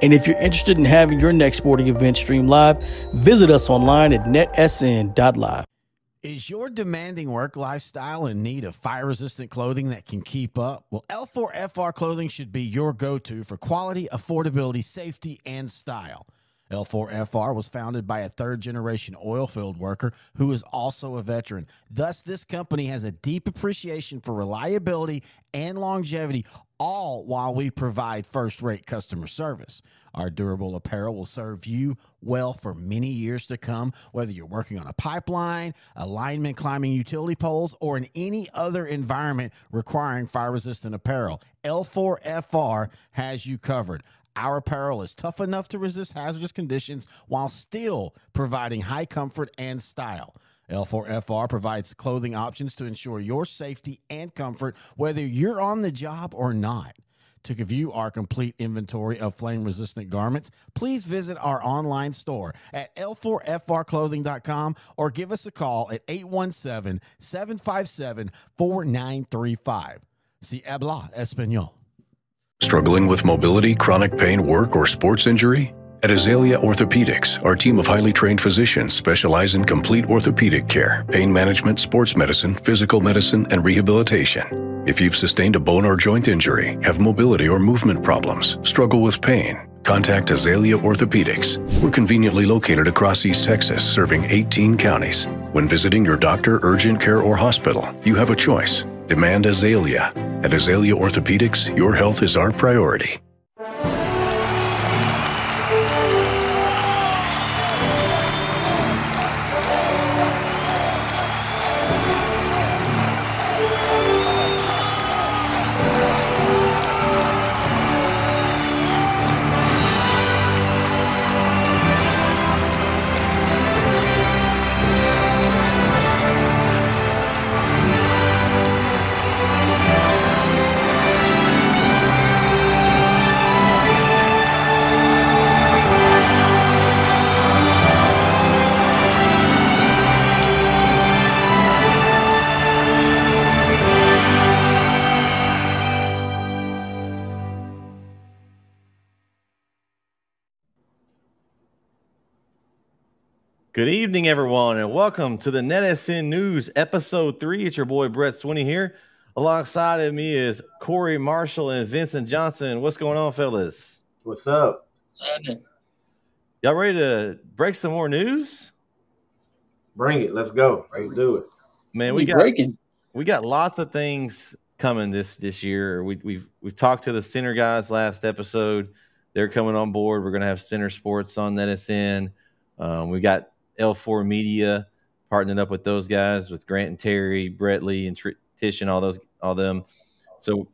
And if you're interested in having your next sporting event streamed live, visit us online at netsn.live. Is your demanding work lifestyle in need of fire-resistant clothing that can keep up? Well, L4FR clothing should be your go-to for quality, affordability, safety, and style. L4FR was founded by a third-generation oil field worker who is also a veteran. Thus, this company has a deep appreciation for reliability and longevity, all while we provide first-rate customer service. Our durable apparel will serve you well for many years to come, whether you're working on a pipeline, a lineman climbing utility poles, or in any other environment requiring fire-resistant apparel. L4FR has you covered. Our apparel is tough enough to resist hazardous conditions while still providing high comfort and style. L4FR provides clothing options to ensure your safety and comfort, whether you're on the job or not. To view our complete inventory of flame-resistant garments, please visit our online store at l4frclothing.com or give us a call at 817-757-4935. Si habla español. Struggling with mobility, chronic pain, work, or sports injury? At Azalea Orthopedics, our team of highly trained physicians specialize in complete orthopedic care, pain management, sports medicine, physical medicine, and rehabilitation. If you've sustained a bone or joint injury, have mobility or movement problems, struggle with pain, contact Azalea Orthopedics. We're conveniently located across East Texas, serving 18 counties. When visiting your doctor, urgent care, or hospital, you have a choice. Demand Azalea. At Azalea Orthopedics, your health is our priority. Good evening, everyone, and welcome to the NETSN News, Episode 3. It's your boy, Brett Swinney here. Alongside of me is Corey Marshall and Vincent Johnson. What's going on, fellas? What's up? What's happening? Y'all ready to break some more news? Bring it. Let's go. Let's do it. Man, we got lots of things coming this year. We've talked to the center guys last episode. They're coming on board. We're going to have center sports on NETSN. We got L4 Media partnering up with those guys, with Grant and Terry, Brett Lee, and Tish, and all them. So,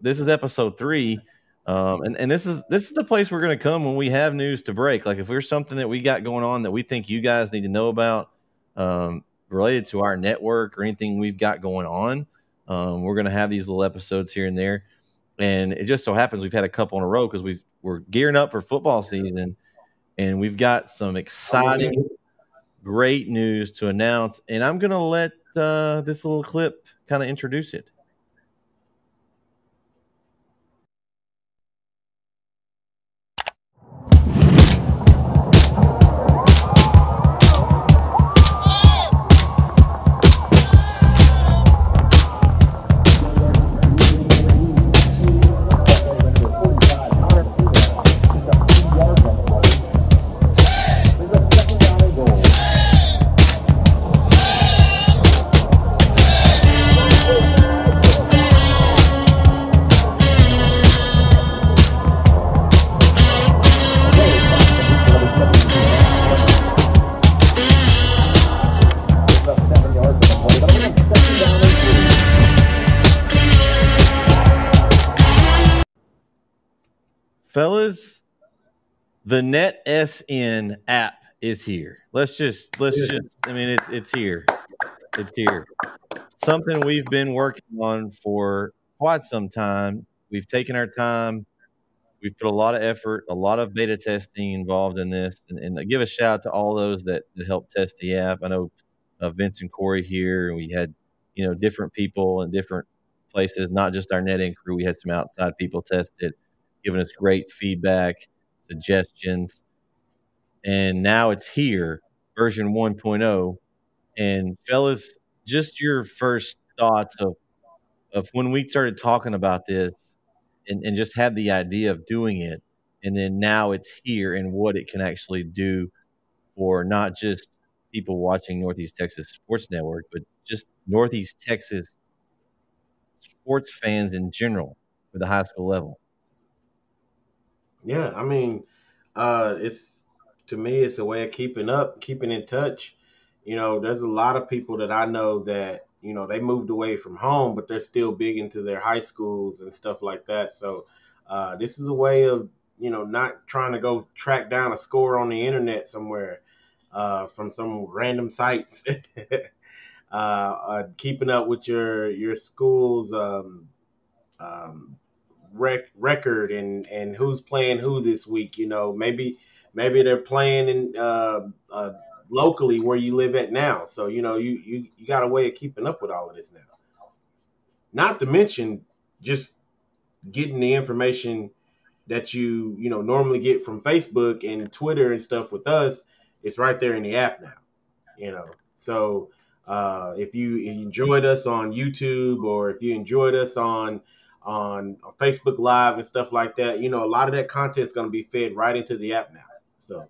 this is episode 3, and this is the place we're going to come when we have news to break. Like if there's something that we got going on that we think you guys need to know about, related to our network or anything we've got going on, we're going to have these little episodes here and there. And it just so happens we've had a couple in a row because we're gearing up for football season, and we've got some exciting, great news to announce, and I'm going to let this little clip kind of introduce it. Fellas, the NETSN app is here. Let's just I mean, it's here. It's here. Something we've been working on for quite some time. We've taken our time. We've put a lot of effort, a lot of beta testing involved in this. And I give a shout out to all those that helped test the app. I know Vince and Corey here, and we had, different people in different places, not just our NETSN crew. We had some outside people test it, giving us great feedback. suggestions. And now it's here, version 1.0. And fellas, just your first thoughts of when we started talking about this and just had the idea of doing it, and then now it's here and what it can actually do for not just people watching Northeast Texas Sports Network, but just Northeast Texas sports fans in general for the high school level. Yeah, I mean, it's to me, it's a way of keeping up, keeping in touch. There's a lot of people that I know that they moved away from home, but they're still big into their high schools and stuff like that. So this is a way of not trying to go track down a score on the internet somewhere from some random sites. Keeping up with your school's um, record and who's playing who this week. Maybe they're playing in locally where you live at now. So you got a way of keeping up with all of this now. Not to mention just getting the information that you normally get from Facebook and Twitter and stuff with us. It's right there in the app now. So if you enjoyed us on YouTube or if you enjoyed us on Facebook Live and stuff like that, a lot of that content is going to be fed right into the app now. So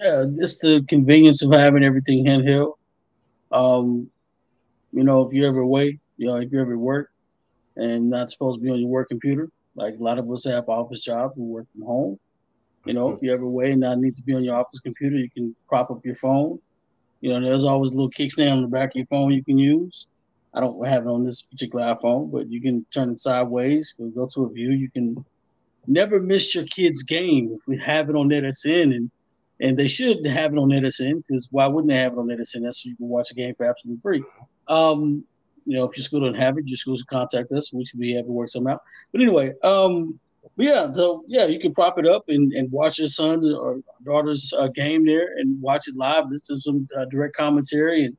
Yeah, just the convenience of having everything handheld. Um, if you're ever away, if you're ever at work and not supposed to be on your work computer, like a lot of us have office jobs, we work from home. If you're ever away and not need to be on your office computer, you can prop up your phone. There's always a little kickstand on the back of your phone you can use. I don't have it on this particular iPhone, but you can turn it sideways, go to a view. You can never miss your kid's game if we have it on NETSN, and they should have it on NETSN because why wouldn't they have it on NETSN? That's so you can watch a game for absolutely free. If your school doesn't have it, your school should contact us. We should be able to work something out. But anyway, you can prop it up and watch your son or daughter's game there and watch it live. Listen to some direct commentary and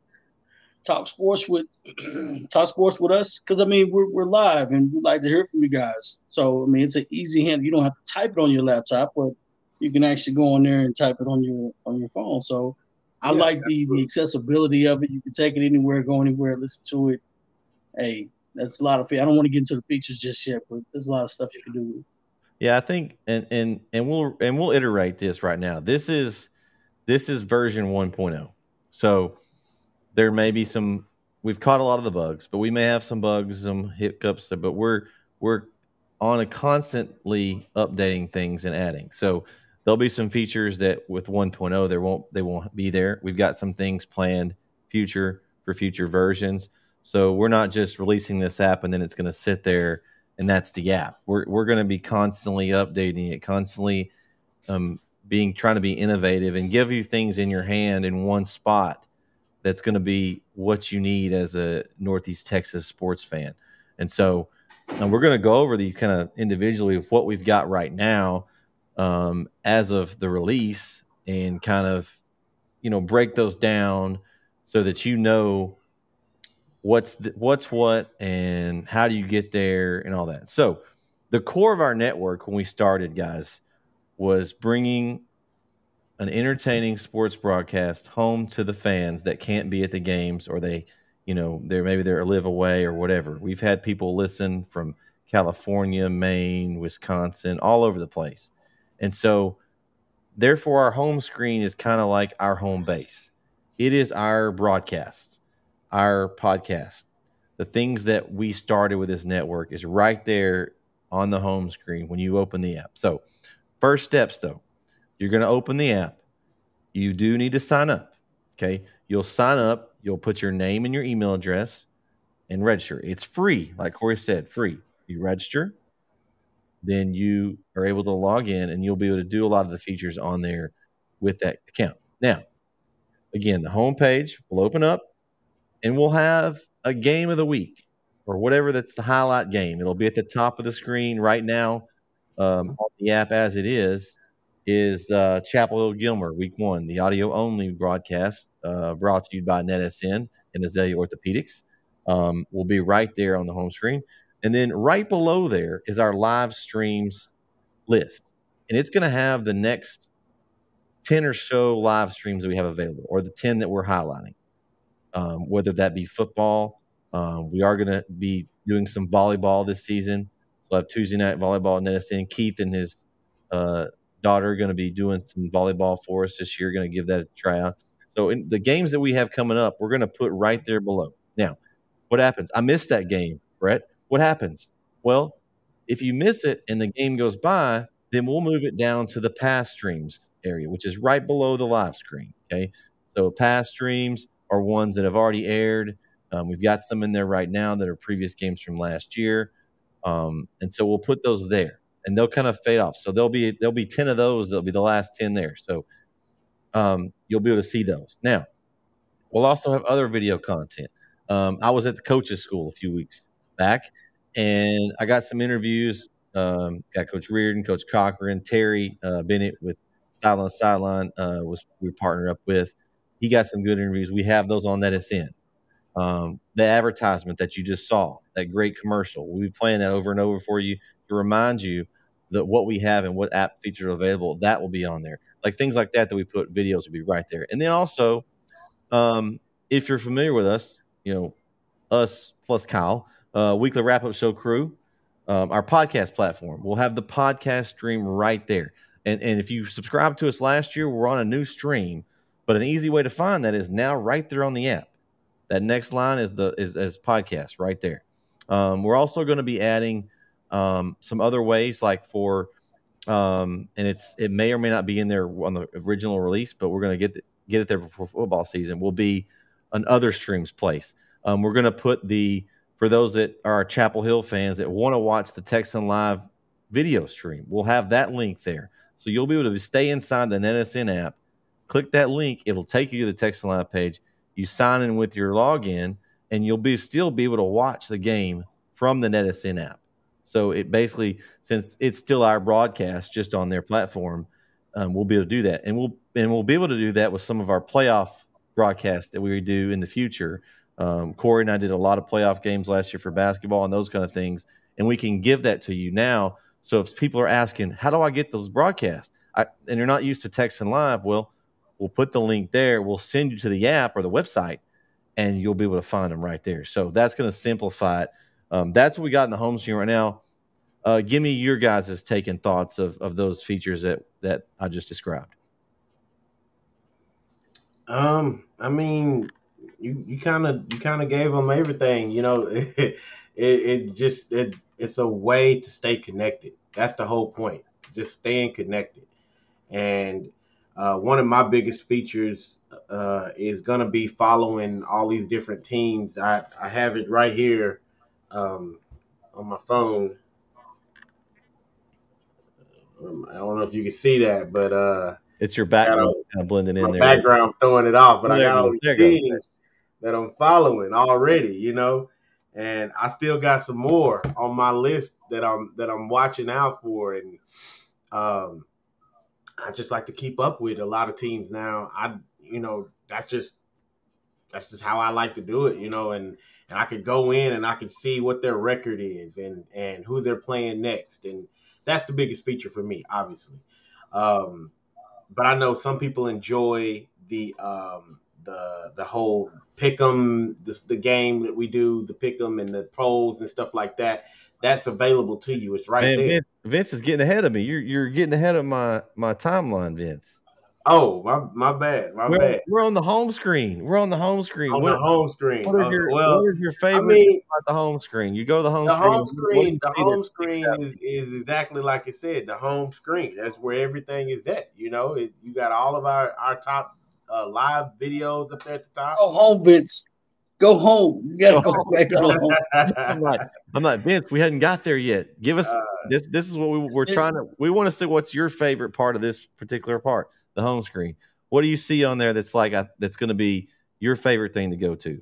talk sports with us because we're live and we'd like to hear from you guys. So it's an easy hand. You don't have to type it on your laptop, but you can actually go on there and type it on your phone. So I like the accessibility of it. You can take it anywhere, go anywhere, listen to it. Hey, that's a lot of. I don't want to get into the features just yet, but there's a lot of stuff you can do with it. Yeah, I think, and we'll iterate this right now. This is version 1.0. So there may be some. We've caught a lot of the bugs, but we may have some bugs, some hiccups. But we're on a constantly updating things and adding. So there'll be some features that with 1.0 they won't be there. We've got some things planned for future versions. So we're not just releasing this app and then it's going to sit there and that's the app. We're going to be constantly updating it, constantly trying to be innovative and give you things in your hand in one spot that's going to be what you need as a Northeast Texas sports fan. And so we're going to go over these kind of individually of what we've got right now as of the release and kind of, break those down so that what's what and how do you get there and all that. So the core of our network when we started, guys, was bringing an entertaining sports broadcast home to the fans that can't be at the games or they're live away or whatever. We've had people listen from California, Maine, Wisconsin, all over the place. And so therefore our home screen is kind of like our home base. It is our broadcast. Our podcast, the things that we started with this network is right there on the home screen when you open the app. So first steps though, you're going to open the app. You do need to sign up. Okay. You'll sign up. You'll put your name and your email address and register. It's free. Like Corey said, free. You register, then you are able to log in and you'll be able to do a lot of the features on there with that account. Now, again, the homepage will open up. And we'll have a game of the week or whatever that's the highlight game. It'll be at the top of the screen right now on the app as it is Chapel Hill Gilmer, week 1, the audio-only broadcast brought to you by NETSN and Azalea Orthopedics will be right there on the home screen. And then right below there is our live streams list. And it's going to have the next 10 or so live streams that we have available, or the 10 that we're highlighting, whether that be football. We are going to be doing some volleyball this season. So I have Tuesday night volleyball at NETSN. Keith and his daughter are going to be doing some volleyball for us this year, going to give that a try out. So in the games that we have coming up, we're going to put right there below. Now, what happens? I missed that game, Brett. What happens? Well, if you miss it and the game goes by, then we'll move it down to the past streams area, which is right below the live screen. Okay. So past streams are ones that have already aired. We've got some in there right now that are previous games from last year. And so we'll put those there and they'll kind of fade off. So there'll be 10 of those. There'll be the last 10 there. So you'll be able to see those. Now, we'll also have other video content. I was at the coaches school a few weeks back, and I got some interviews. Got Coach Reardon, Coach Cochran, Terry Bennett with Sideline we partnered up with. He got some good interviews. We have those on NETSN. The advertisement that you just saw, that great commercial, we'll be playing that over and over for you to remind you that what we have and what app features are available, that will be on there. Like things like that we put, videos will be right there. And then also, if you're familiar with us, us plus Kyle, weekly wrap-up show crew, our podcast platform, we'll have the podcast stream right there. And if you subscribed to us last year, we're on a new stream, but an easy way to find that is now right there on the app. That next line is podcast right there. We're also going to be adding some other ways, like for and it may or may not be in there on the original release, but we're going to get it there before football season. Will be an other streams place. We're going to put for those that are Chapel Hill fans that want to watch the Texan Live video stream, we'll have that link there. So you'll be able to stay inside the NETSN app, click that link, it'll take you to the Texan Live page. You sign in with your login, and you'll still be able to watch the game from the NETSN app. So it basically, since it's still our broadcast just on their platform, we'll be able to do that, and we'll be able to do that with some of our playoff broadcasts that we do in the future. Corey and I did a lot of playoff games last year for basketball and those kind of things, and we can give that to you now. So if people are asking, how do I get those broadcasts? And you're not used to Texan Live, well, we'll put the link there. We'll send you to the app or the website, and you'll be able to find them right there. So that's going to simplify it. That's what we got in the home screen right now. Give me your guys' take and thoughts of those features that I just described. I mean, you kind of gave them everything. It's a way to stay connected. That's the whole point. Just staying connected. And one of my biggest features is going to be following all these different teams. I have it right here on my phone. I don't know if you can see that, but it's your background kind of blending in there. Background throwing it off, but I got all these teams that I'm following already, and I still got some more on my list that I'm watching out for, and I just like to keep up with a lot of teams now. That's just how I like to do it, and I could go in and I could see what their record is and who they're playing next. And that's the biggest feature for me, obviously. But I know some people enjoy the whole pick 'em, the game that we do, the pick 'em and the polls and stuff like that. That's available to you. It's right there. Vince is getting ahead of me. You're getting ahead of my timeline, Vince. Oh, my bad. We're on the home screen. On the home screen. What is your favorite about the home screen? You go to the home screen. The home screen is exactly like it said. The home screen. That's where everything is at. You got all of our top live videos up there at the top. Go home, Vince. Go home. You gotta go back to home. I'm not Vince. We hadn't got there yet. Give us this. This is what we're trying to. We want to see what's your favorite part of this particular part, the home screen. What do you see on there that's that's going to be your favorite thing to go to?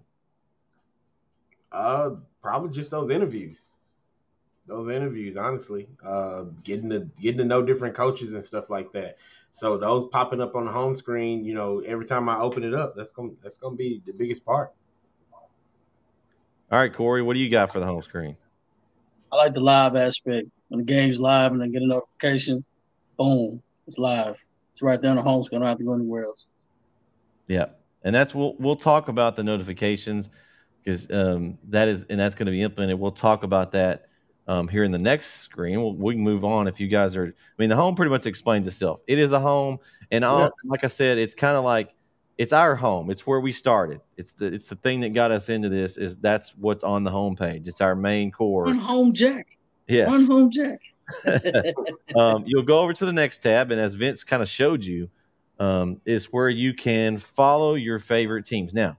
Probably just those interviews. Honestly, getting to know different coaches and stuff like that. So those popping up on the home screen, every time I open it up, that's gonna be the biggest part. All right, Corey, what do you got for the home screen? I like the live aspect. When the game's live and I get a notification, boom, it's live. It's right there on the home screen. I don't have to go anywhere else. Yeah, and we'll talk about the notifications because that's going to be implemented. We'll talk about that here in the next screen. We can move on if you guys are. I mean, the home pretty much explains itself. It is a home, and like I said, it's kind of like it's our home. It's where we started. It's the thing that got us into this. That's what's on the homepage. It's our main core. Run home, Jack. Yes. Run home, Jack. You'll go over to the next tab, and as Vince kind of showed you, is where you can follow your favorite teams. Now,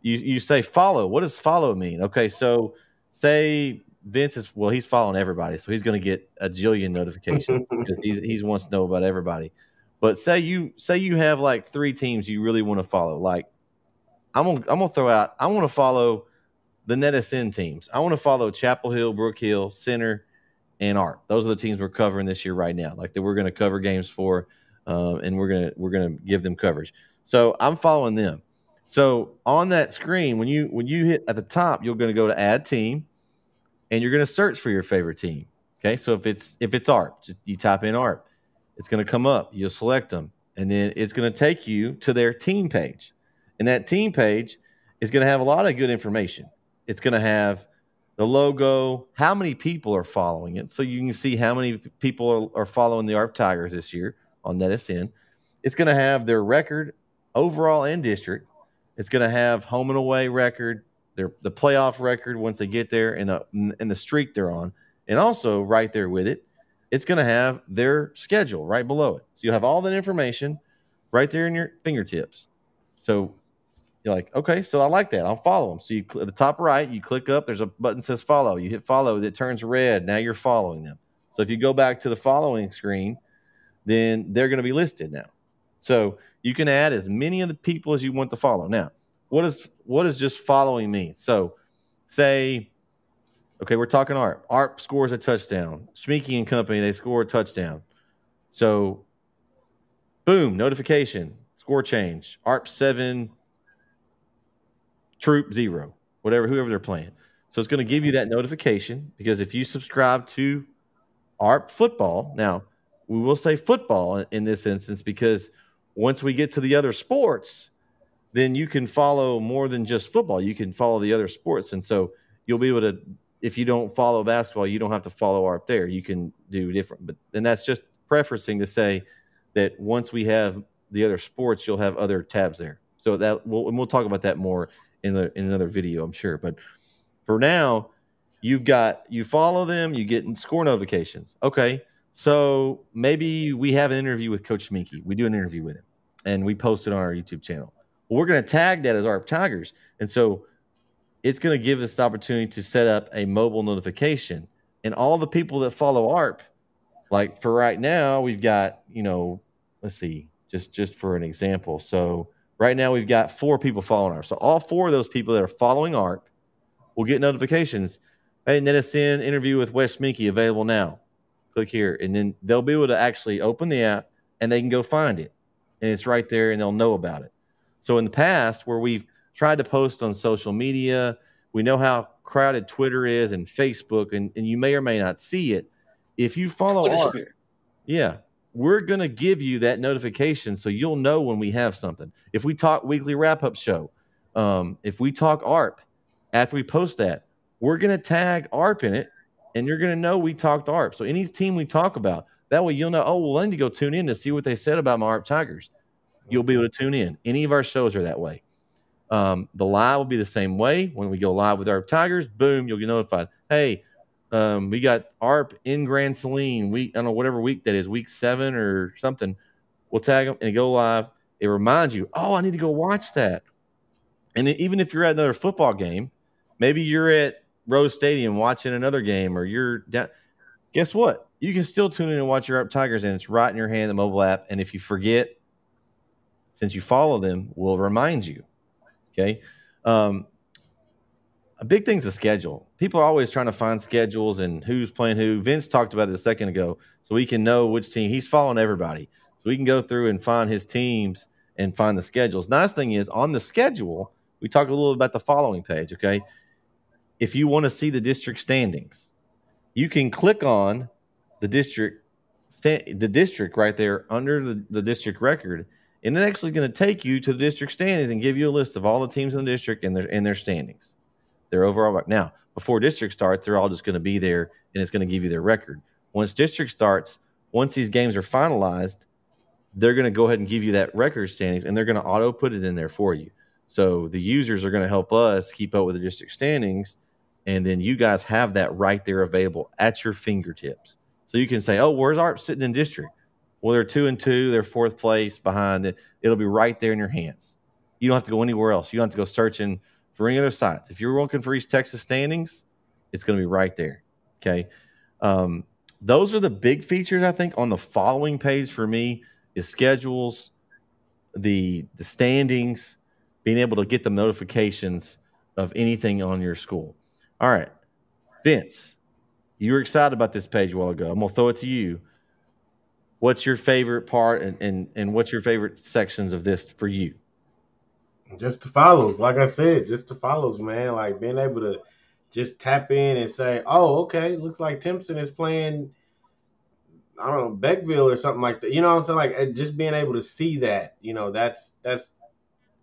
you say follow. What does follow mean? Okay, so say Vince he's following everybody, so he's going to get a jillion notifications because he wants to know about everybody. But say you have like 3 teams you really want to follow. Like I'm gonna throw out. I want to follow the NETSN teams. I want to follow Chapel Hill, Brook Hill, Center, and ARP. Those are the teams we're covering this year right now. Like that, we're going to cover games for, and we're gonna give them coverage. So I'm following them. So on that screen, when you hit at the top, you're going to go to Add Team, and you're going to search for your favorite team. Okay, so if it's ARP, you type in ARP, it's going to come up. You'll select them, and then it's going to take you to their team page, and that team page is going to have a lot of good information. It's going to have the logo, how many people are following it, so you can see how many people are following the ARP Tigers this year on NETSN. It's going to have their record, overall and district. It's going to have home and away record, the playoff record once they get there, and the streak they're on. And also right there with it, it's going to have their schedule right below it. So you'll have all that information right there in your fingertips. So you're like, okay, so I like that. I'll follow them. So at the top right, you click up. There's a button that says follow. You hit follow. It turns red. Now you're following them. So if you go back to the following screen, then they're going to be listed now. So you can add as many of the people as you want to follow. Now, what does just following mean? So say, okay, we're talking ARP. ARP scores a touchdown. Schmeeky and company, they score a touchdown. So boom, notification, score change. ARP 7, Troop 0, whoever they're playing. So it's going to give you that notification because if you subscribe to ARP football, now we will say football in this instance because once we get to the other sports, then you can follow more than just football. You can follow the other sports. And so you'll be able to, if you don't follow basketball, you don't have to follow ARP there. You can do different. But and that's just preferencing to say that once we have the other sports, you'll have other tabs there. So that we'll talk about that more in another video, I'm sure. But for now, you follow them, you get score notifications. Okay. So maybe we have an interview with Coach Schmeeky. We do an interview with him, and we post it on our YouTube channel. Well, we're going to tag that as ARP Tigers. And so it's going to give us the opportunity to set up a mobile notification. And all the people that follow ARP, like for right now, we've got, let's see, just for an example. So right now we've got 4 people following ARP. So all 4 of those people that are following ARP will get notifications. Hey, NETSN interview with Wes Schmeeky available now. Click here, and then they'll be able to actually open the app, and they can go find it. And it's right there, and they'll know about it. So in the past, where we've tried to post on social media, we know how crowded Twitter is and Facebook, and you may or may not see it. If you follow ARP, we're going to give you that notification so you'll know when we have something. If we talk weekly wrap-up show, if we talk ARP, after we post that, we're going to tag ARP in it, and you're going to know we talked ARP. So any team we talk about, that way you'll know, oh, well, I need to go tune in to see what they said about my ARP Tigers. You'll be able to tune in. Any of our shows are that way. The live will be the same way. When we go live with ARP Tigers, boom, you'll get notified. Hey, we got ARP in Grand Saline. I don't know, whatever week that is, week 7 or something. We'll tag them and go live. It reminds you, oh, I need to go watch that. And even if you're at another football game, maybe you're at Rose Stadium watching another game, or you're down. Guess what? You can still tune in and watch your ARP Tigers, and it's right in your hand, the mobile app. And if you forget, since you follow them, we'll remind you. Okay. A big thing's the schedule. People are always trying to find schedules and who's playing who. Vince talked about it a second ago, so we can know which team. He's following everybody, so we can go through and find his teams and find the schedules. Nice thing is, on the schedule, we talk a little about the following page. Okay. If you want to see the district standings, you can click on the district right there under the district record, and it actually is going to take you to the district standings and give you a list of all the teams in the district and their standings, their overall. Now, before district starts, they're all just going to be there, and it's going to give you their record. Once district starts, once these games are finalized, they're going to go ahead and give you that record standings, and they're going to auto put it in there for you. So the users are going to help us keep up with the district standings, and then you guys have that right there available at your fingertips. So you can say, oh, where's ARP sitting in district? Well, they're 2-2. They're fourth place behind it. It'll be right there in your hands. You don't have to go anywhere else. You don't have to go searching for any other sites. If you're looking for East Texas standings, it's going to be right there. Okay. Those are the big features, I think, on the following page for me is schedules, the standings, being able to get the notifications of anything on your school. All right. Vince, you were excited about this page a while ago. I'm going to throw it to you. What's your favorite part and what's your favorite sections of this for you? Just the follows. Like I said, just the follows, man. Like being able to just tap in and say, oh, okay, looks like Timpson is playing, I don't know, Beckville or something like that. You know what I'm saying? Like just being able to see that, that's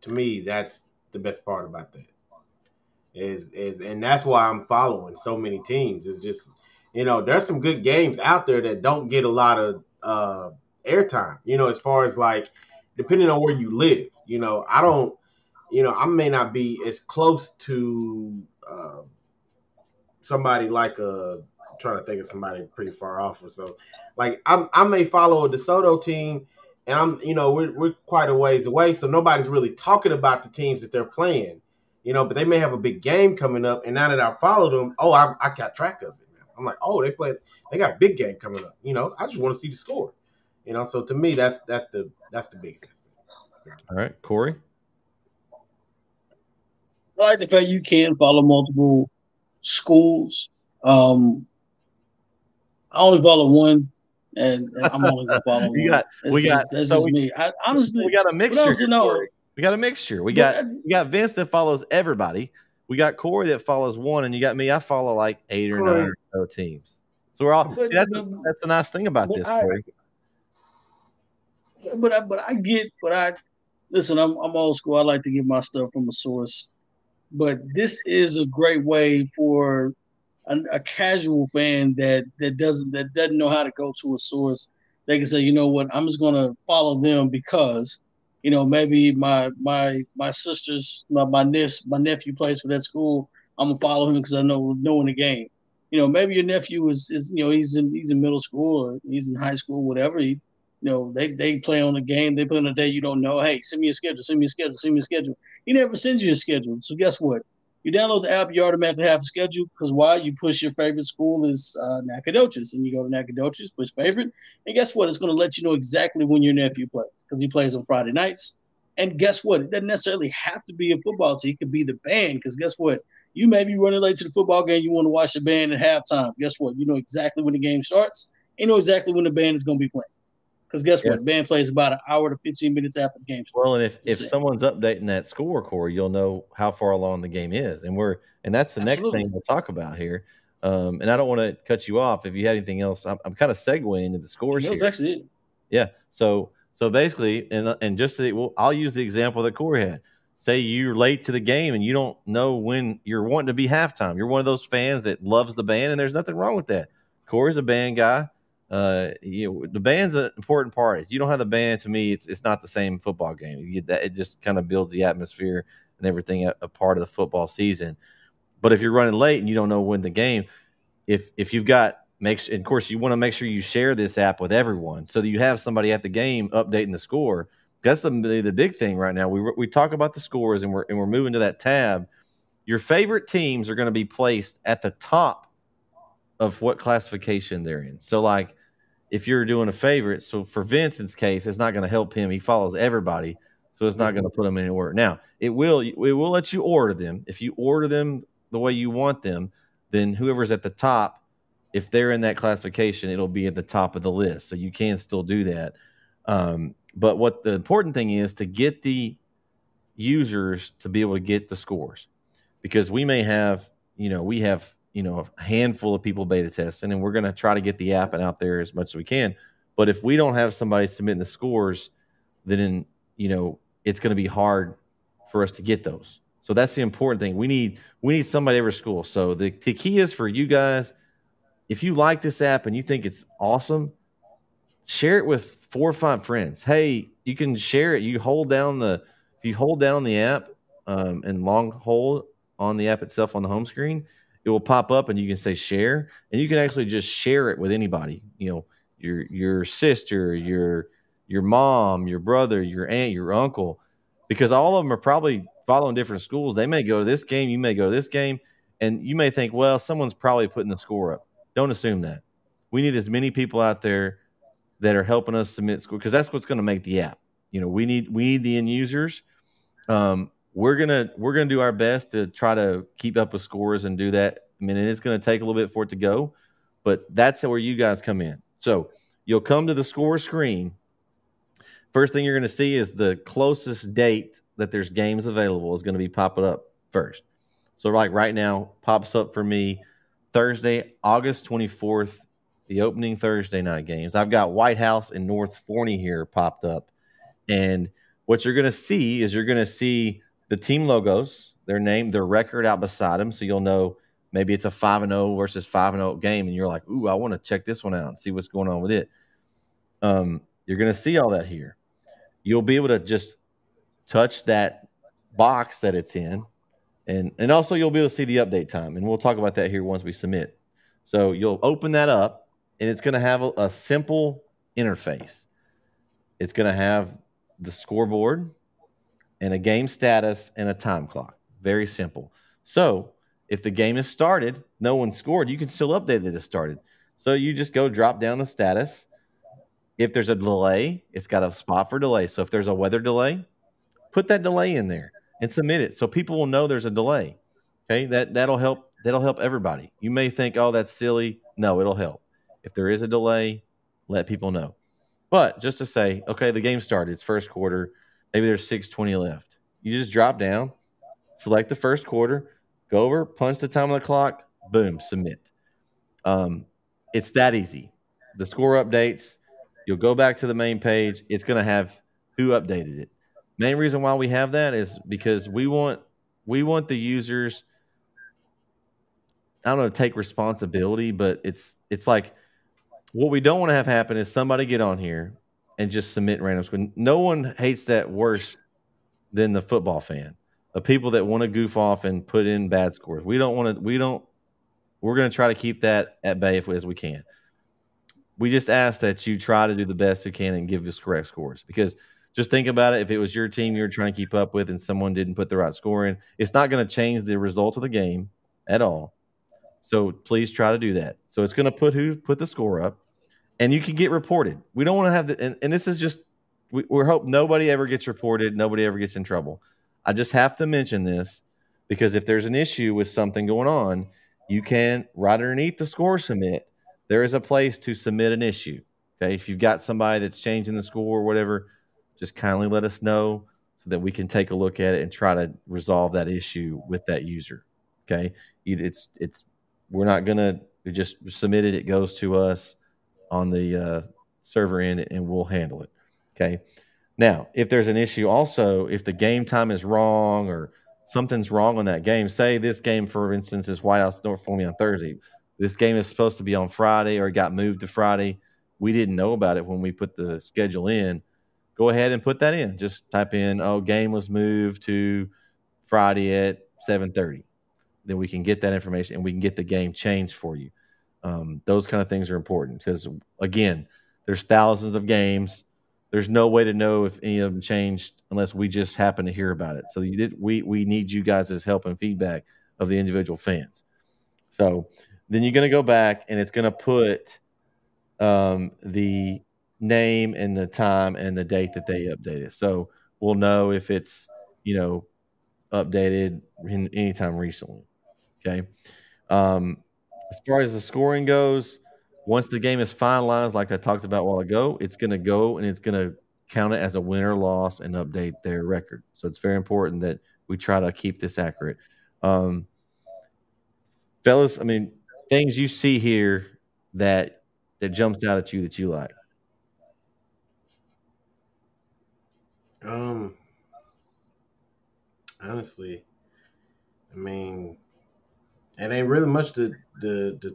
to me, that's the best part about that. And that's why I'm following so many teams. It's just, there's some good games out there that don't get a lot of airtime, as far as like depending on where you live. I don't, I may not be as close to somebody like I'm trying to think of somebody pretty far off or so. Like I may follow a DeSoto team, and we're quite a ways away, so nobody's really talking about the teams that they're playing. But they may have a big game coming up, and now that I followed them, I got track of it now. I'm like, oh, they got a big game coming up. I just want to see the score. So to me, that's the biggest aspect. All right, Corey. I like the fact you can follow multiple schools. I only follow one, and I'm only gonna follow one. That's just me. I honestly, we got a mixture. We got a mixture. We got Vince that follows everybody. We got Corey that follows one, and you got me. I follow like 8 or 9 or so teams. So we're all. That's the nice thing about this, Corey. But listen. I'm old school. I like to get my stuff from a source. But this is a great way for a casual fan that doesn't know how to go to a source. They can say, you know what, I'm just gonna follow them because, maybe my nephew plays for that school. I'm gonna follow him because I knowing the game. Maybe your nephew is he's in middle school or he's in high school, whatever. They play on the game. They play on a day you don't know. Hey, send me a schedule. Send me a schedule. Send me a schedule. He never sends you a schedule. So guess what? You download the app, you automatically have a schedule because why? You push your favorite school is Nacogdoches, and you go to Nacogdoches, push favorite, and guess what? It's going to let you know exactly when your nephew plays because he plays on Friday nights. And guess what? It doesn't necessarily have to be a football team. It could be the band because guess what? You may be running late to the football game. You want to watch the band at halftime. Guess what? You know exactly when the game starts. You know exactly when the band is going to be playing. Because guess what? Band plays about an hour to 15 minutes after the game starts. Well, and if someone's updating that score, Corey, you'll know how far along the game is. And that's the next thing we'll talk about here. And I don't want to cut you off. If you had anything else, I'm kind of segueing into the scores here. That's actually it. Yeah. So basically, and just I'll use the example that Corey had. Say you're late to the game and you don't know when you're wanting to be halftime. You're one of those fans that loves the band, and there's nothing wrong with that. Corey's a band guy. The band's an important part. If you don't have the band, to me, it's not the same football game. You get that, it just kind of builds the atmosphere and everything a part of the football season. But if you're running late and you don't know when the game, if you've got and of course you want to make sure you share this app with everyone so that you have somebody at the game updating the score. That's the big thing right now. We talk about the scores and we're moving to that tab. Your favorite teams are going to be placed at the top of what classification they're in. So like, if you're doing a favorite, so for Vincent's case, it's not going to help him. He follows everybody, so it's not going to put him in order. Now, it will let you order them. If you order them the way you want them, then whoever's at the top, if they're in that classification, it'll be at the top of the list. So you can still do that. But what the important thing is to get the users to be able to get the scores, because we may have, we have a handful of people beta testing, and we're going to try to get the app out there as much as we can. But if we don't have somebody submitting the scores, then it's going to be hard for us to get those. So that's the important thing. We need somebody every school. So the key is for you guys, if you like this app and you think it's awesome, share it with 4 or 5 friends. Hey, you can share it. If you hold down on the app and long hold on the app itself on the home screen, it will pop up and you can say share, and you can actually just share it with anybody. Your sister, your mom, your brother, your aunt, your uncle, because all of them are probably following different schools. They may go to this game, you may go to this game, and you may think, well, someone's probably putting the score up. Don't assume that. We need as many people out there that are helping us submit score, because that's what's going to make the app. We need the end users. We're gonna do our best to try to keep up with scores and do that. I mean, it's going to take a little bit for it to go, but that's where you guys come in. So you'll come to the score screen. First thing you're going to see is the closest date that there's games available is going to be popping up first. So like right now, pops up for me Thursday, August 24th, the opening Thursday night games. I've got White House and North Forney here popped up. And what you're going to see is the team logos, their name, their record out beside them. So you'll know maybe it's a 5-0 versus 5-0 game. And you're like, ooh, I want to check this one out and see what's going on with it. You're going to see all that here. You'll be able to just touch that box that it's in. And also you'll be able to see the update time. And we'll talk about that here once we submit. So you'll open that up, and it's going to have a simple interface. It's going to have the scoreboard and a game status and a time clock. Very simple. So if the game is started, no one scored, you can still update that it started. So you just go drop down the status. If there's a delay, it's got a spot for delay. So if there's a weather delay, put that delay in there and submit it so people will know there's a delay. Okay, that'll help. That'll help everybody. You may think, oh, that's silly. No, it'll help. If there is a delay, let people know. But just to say, okay, the game started. It's first quarter. Maybe there's 6:20 left. You just drop down, select the first quarter, go over, punch the time on the clock, boom, submit. It's that easy. The score updates. You'll go back to the main page. It's going to have who updated it. Main reason why we have that is because we want the users, I don't know, to take responsibility, but it's like what we don't want to have happen is somebody get on here and just submit random score. No one hates that worse than the football fan, of people that want to goof off and put in bad scores. We're going to try to keep that at bay as we can. We just ask that you try to do the best you can and give us correct scores, because just think about it. If it was your team you were trying to keep up with and someone didn't put the right score in, it's not going to change the result of the game at all. So please try to do that. So it's going to put the score up, and you can get reported. We don't want to have and this is just, we hope nobody ever gets reported. Nobody ever gets in trouble. I just have to mention this because if there's an issue with something going on, you can, right underneath the score submit, there is a place to submit an issue. Okay. If you've got somebody that's changing the score or whatever, just kindly let us know so that we can take a look at it and try to resolve that issue with that user. Okay. We're not going to just submit it. It goes to us on the server end, and we'll handle it. Okay. Now, if there's an issue also, if the game time is wrong or something's wrong on that game, say this game, for instance, is White House North Forney on Thursday. This game is supposed to be on Friday or it got moved to Friday. We didn't know about it when we put the schedule in. Go ahead and put that in. Just type in, oh, game was moved to Friday at 7:30. Then we can get that information and we can get the game changed for you. Those kind of things are important because, again, there's thousands of games. There's no way to know if any of them changed unless we just happen to hear about it. So we need you guys' help and feedback of the individual fans. So then you're going to go back and it's going to put the name and the time and the date that they updated. So we'll know if it's, updated anytime recently. Okay. As far as the scoring goes, once the game is finalized, like I talked about a while ago, it's going to go and it's going to count it as a win or loss and update their record. So it's very important that we try to keep this accurate. Fellas, I mean, things you see here that jumps out at you that you like. Um, honestly, I mean, it ain't really much to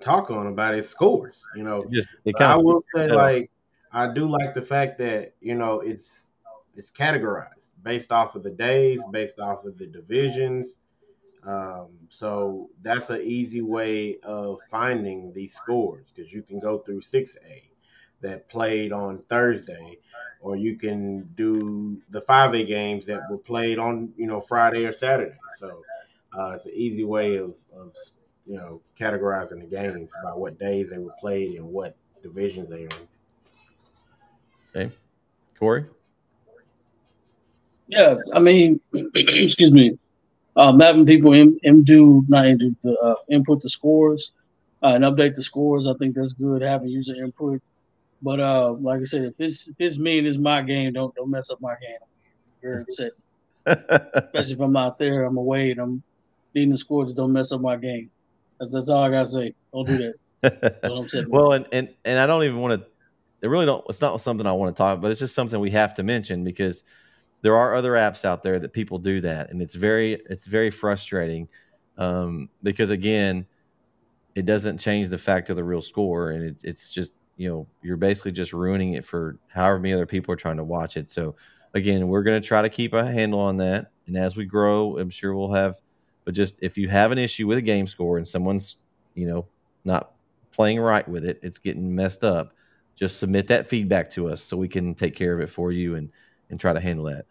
talk on about it. Scores, It But kind I of will speaks say, for itself. like, I do like the fact that it's categorized based off of the days, based off of the divisions. So that's an easy way of finding these scores because you can go through 6A that played on Thursday, or you can do the 5A games that were played on Friday or Saturday. So it's an easy way of categorizing the games by what days they were played and what divisions they were in. Okay. Corey? Yeah, I mean, excuse me. Having people do not do the input the scores and update the scores. I think that's good. Having user input, but like I said, if it's me and it's my game, don't mess up my game. I'm very upset, especially if I'm out there, I'm away, and I'm needing the scores. Don't mess up my game. That's all I gotta say. Don't do that. Don't upset me. Well, and I don't even want to. It really don't. It's not something I want to talk, but it's just something we have to mention because there are other apps out there that people do that, and it's very frustrating because again, it doesn't change the fact of the real score, and it's just you're basically just ruining it for however many other people are trying to watch it. So again, we're going to try to keep a handle on that, and as we grow, I'm sure we'll have. But just if you have an issue with a game score and someone's not playing right with it, it's getting messed up. Just submit that feedback to us so we can take care of it for you and try to handle that.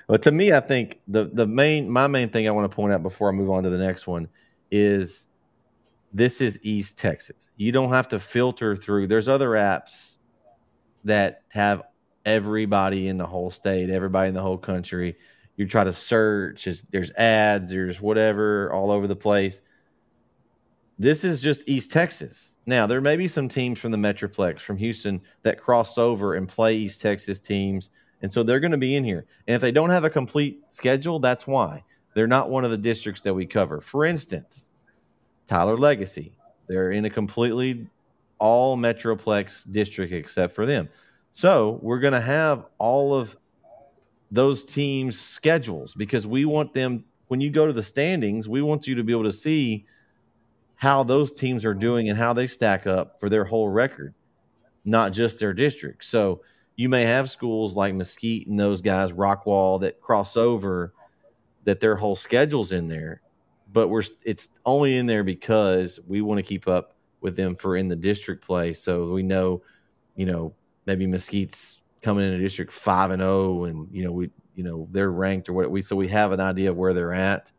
But to me, I think my main thing I want to point out before I move on to the next one is this is East Texas. You don't have to filter through. There's other apps that have everybody in the whole state, everybody in the whole country. You try to search, there's ads, there's whatever all over the place. This is just East Texas. Now, there may be some teams from the Metroplex, from Houston, that cross over and play East Texas teams. And so they're going to be in here. And if they don't have a complete schedule, that's why. They're not one of the districts that we cover. For instance, Tyler Legacy. They're in a completely all Metroplex district except for them. So we're going to have all of those teams' schedules because we want them, when you go to the standings, we want you to be able to see how those teams are doing and how they stack up for their whole record, not just their district. So you may have schools like Mesquite and those guys, Rockwall, that cross over, that their whole schedule's in there, but it's only in there because we want to keep up with them for in the district play. So we know, maybe Mesquite's coming in a district 5-0 and they're ranked or what so we have an idea of where they're at.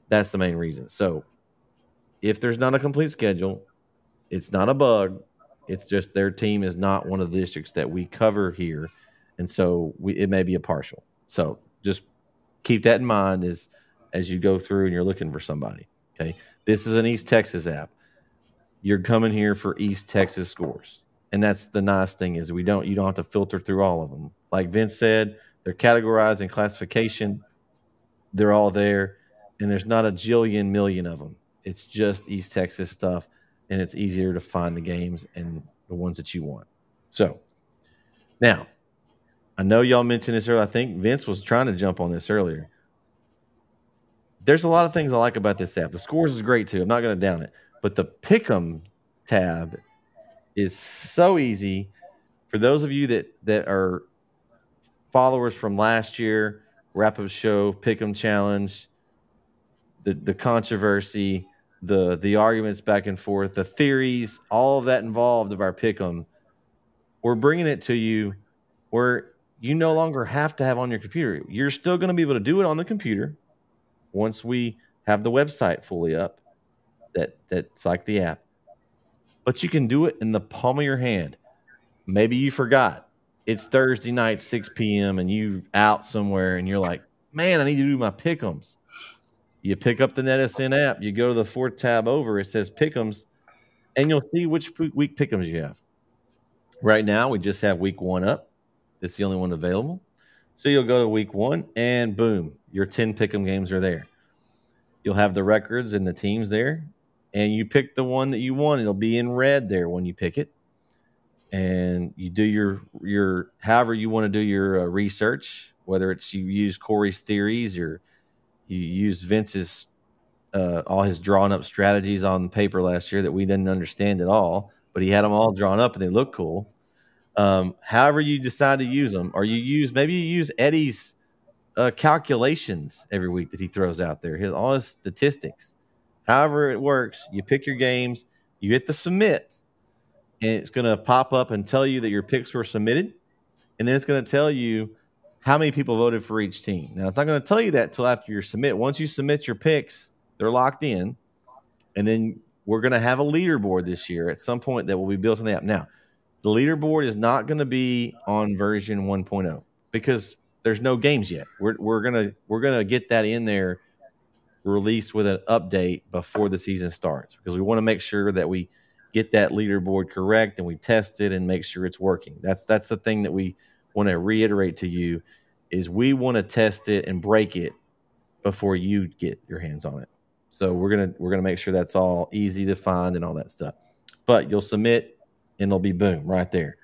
That's the main reason. So if there's not a complete schedule, it's not a bug. It's just their team is not one of the districts that we cover here. And so it may be a partial. So just keep that in mind as you go through and you're looking for somebody. Okay. This is an East Texas app. You're coming here for East Texas scores. And that's the nice thing is you don't have to filter through all of them. Like Vince said, they're categorized in classification. They're all there. And there's not a jillion million of them. It's just East Texas stuff. And it's easier to find the games and the ones that you want. So now, I know y'all mentioned this earlier. I think Vince was trying to jump on this earlier. There's a lot of things I like about this app. The scores is great too. I'm not going to down it. But the Pick'em tab is so easy. For those of you that are followers from last year, wrap-up show, Pick'em challenge, the controversy, the arguments back and forth, the theories, all of that involved of our Pick'em, we're bringing it to you where you no longer have to have on your computer. You're still going to be able to do it on the computer once we have the website fully up. That's like the app. But you can do it in the palm of your hand. Maybe you forgot. It's Thursday night, 6 p.m., and you out somewhere, and you're like, man, I need to do my Pick'ems. You pick up the NETSN app. You go to the fourth tab over. It says Pick'ems, and you'll see which week Pick'ems you have. Right now, we just have week 1 up. It's the only one available. So you'll go to week 1, and boom, your 10 Pick'em games are there. You'll have the records and the teams there, and you pick the one that you want. It'll be in red there when you pick it, and you do your however you want to do your research. Whether it's you use Corey's theories or you use Vince's all his drawn up strategies on paper last year that we didn't understand at all, but he had them all drawn up and they look cool. However you decide to use them, or maybe you use Eddie's calculations every week that he throws out there, all his statistics. However it works, you pick your games, you hit the submit, and it's going to pop up and tell you that your picks were submitted, and then it's going to tell you how many people voted for each team. Now, it's not going to tell you that until after you submit. Once you submit your picks, they're locked in, and then we're going to have a leaderboard this year at some point that will be built in the app. Now, the leaderboard is not going to be on version 1.0 because there's no games yet. We're gonna get that in there, released with an update before the season starts, because we want to make sure that we get that leaderboard correct and we test it and make sure it's working. That's the thing that we want to reiterate to you, is we want to test it and break it before you get your hands on it. So we're gonna make sure that's all easy to find and all that stuff. But you'll submit and it'll be boom right there.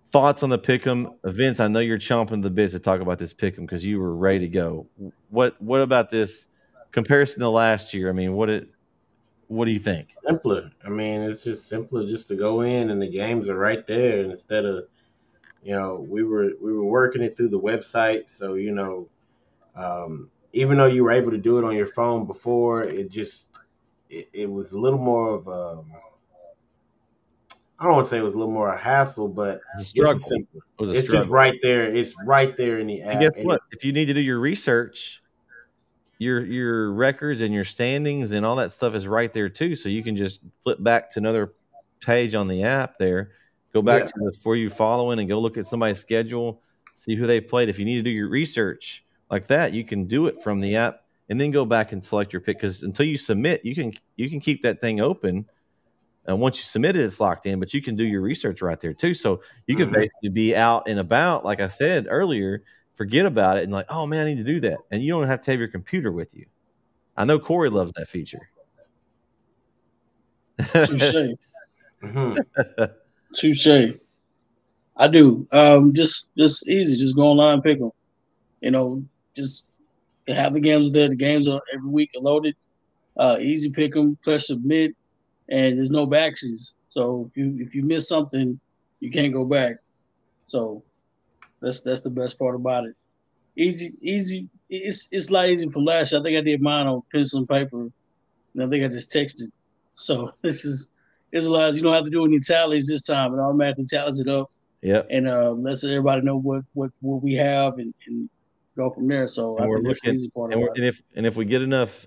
Thoughts on the pick'em, Vince? I know you're chomping the bits to talk about this pick'em because you were ready to go. What about this comparison to last year? I mean, what do you think? Simpler. I mean, it's just simpler just to go in and the games are right there. And instead of, we were working it through the website, so even though you were able to do it on your phone before, it was a little more of I don't want to say it was a little more a hassle, but it's a struggle. It's just right there. It's right there in the app. And guess what? If you need to do your research, your records and your standings and all that stuff is right there too. So you can just flip back to another page on the app there, go back to before you following and go look at somebody's schedule, see who they played. If you need to do your research like that, you can do it from the app and then go back and select your pick. Because until you submit, you can keep that thing open. And once you submit it, it's locked in, but you can do your research right there too. So you can basically be out and about, like I said earlier, forget about it and like, oh man, I need to do that. And you don't have to have your computer with you. I know Corey loves that feature. Touche. Touche. I do. Just easy. Just go online, pick them. Just have the games there. The games are every week are loaded. Easy pick them, press submit. And there's no backsies. So if you miss something, you can't go back. So that's the best part about it. Easy. It's a lot easier from last year. I think I did mine on pencil and paper, and I think I just texted. So it's a lot. You don't have to do any tallies this time. It automatically tallies it up. Yeah. And lets everybody know what we have and go from there. So I think that's the easy part. And if we get enough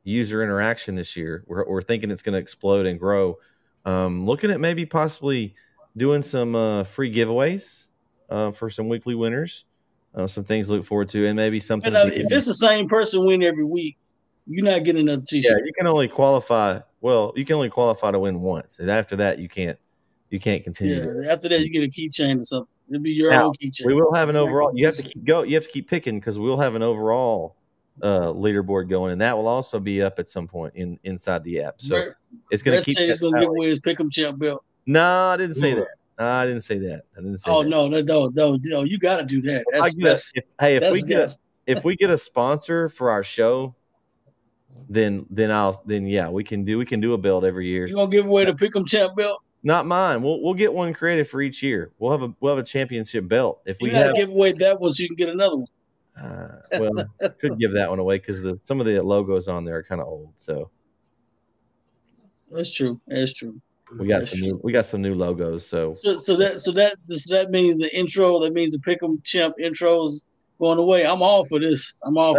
user interaction this year, we're thinking it's going to explode and grow. Looking at maybe possibly doing some free giveaways for some weekly winners, some things to look forward to, and maybe something. If it's the same person win every week, you're not getting another t-shirt. Yeah, you can only qualify. Well, you can only qualify to win once, and after that, you can't continue. Yeah, after that, you get a keychain or something. It'll be your own keychain. We will have an overall. You have to keep picking because we'll have an overall leaderboard going, and that will also be up at some point inside the app. So it's going to keep. It's going to give away his pick'em champ belt. No, I didn't say that. I didn't say that. No, you got to do that. If we get a sponsor for our show, then yeah, we can do a belt every year. You gonna give away the pick'em champ belt? Not mine. We'll get one created for each year. We'll have a championship belt. If we gotta give away that one so you can get another one. Well, could give that one away because some of the logos on there are kind of old. So that's true. We got some new logos. So that means the intro. That means the Pick'em Champ intro is going away. I'm all for this. Well,